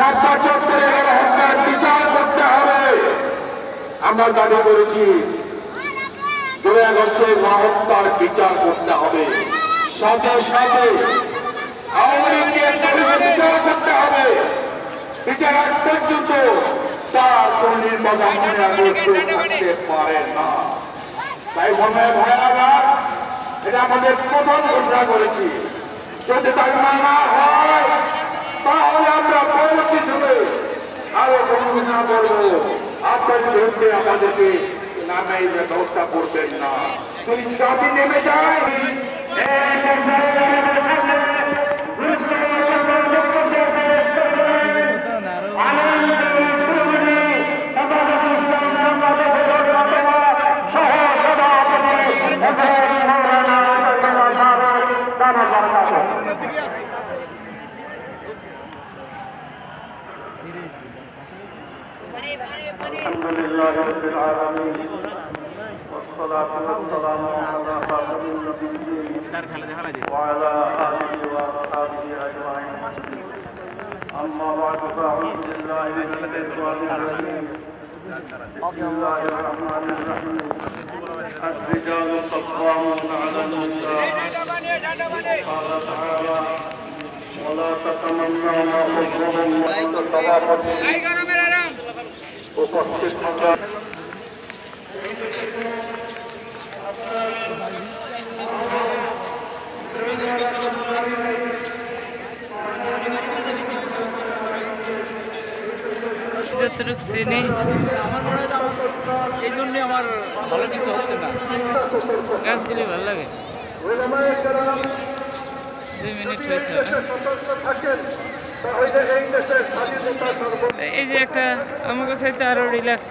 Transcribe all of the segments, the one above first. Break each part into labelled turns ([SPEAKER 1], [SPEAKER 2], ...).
[SPEAKER 1] শাপলা চত্বরে গণহত্যার বিচার করতে হবে। আমরা দাবি করেছি 2 আগস্টের গণহত্যার বিচার করতে হবে, সাথে সাথে আওয়ামী লীগের বিচার করতে হবে। বিচার আগ পর্যন্ত তার কোন নির্বাচন থাকতে পারে না। তাই ভাইয়ারা, এটা আমাদের প্রথম ঘোষণা করেছি। যদি তাই মানা হয় তাহলে আমরা পরবর্তী যুগে আরো কোনো ঘোষণা করবো। আপনার বিরুদ্ধে আমাদেরকে নামে ব্যবস্থা করবেন না। যদি জাতি নেমে যায় আলহামদুলিল্লাহ রাব্বিল আলামিন والصلاة والسلام على خاتم النبيين وعلى آله وأصحابه أجمعين. أما بعد فأعوذ بالله من الشيطان الرجيم. بسم الله الرحمن الرحيم. الرجال قوامون على النساء. قال تعالى ولا تتمنوا ما فضل الله উপস্থিত
[SPEAKER 2] যতটুকু চিনি আমার মনে হয় এই জন্যে আমার ভালো কিছু হচ্ছে না। গাছগুলি ভালো লাগে। 2 মিনিট হয়েছে। এই যে একটা আমাকে চাইতে আরো রিল্যাক্স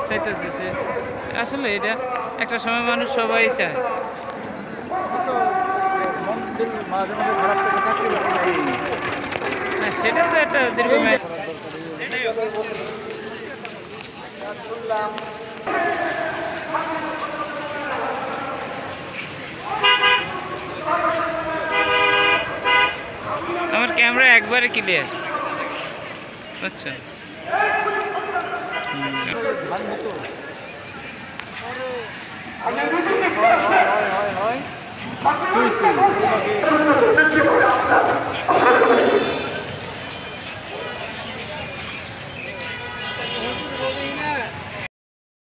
[SPEAKER 2] চাইতেছে। আসলে এটা একটা সময় মানুষ সবাই চায়। সেটা তো একটা দীর্ঘমেয়াদী। আমার ক্যামেরা একবারে ক্লিয়ার, আচ্ছা।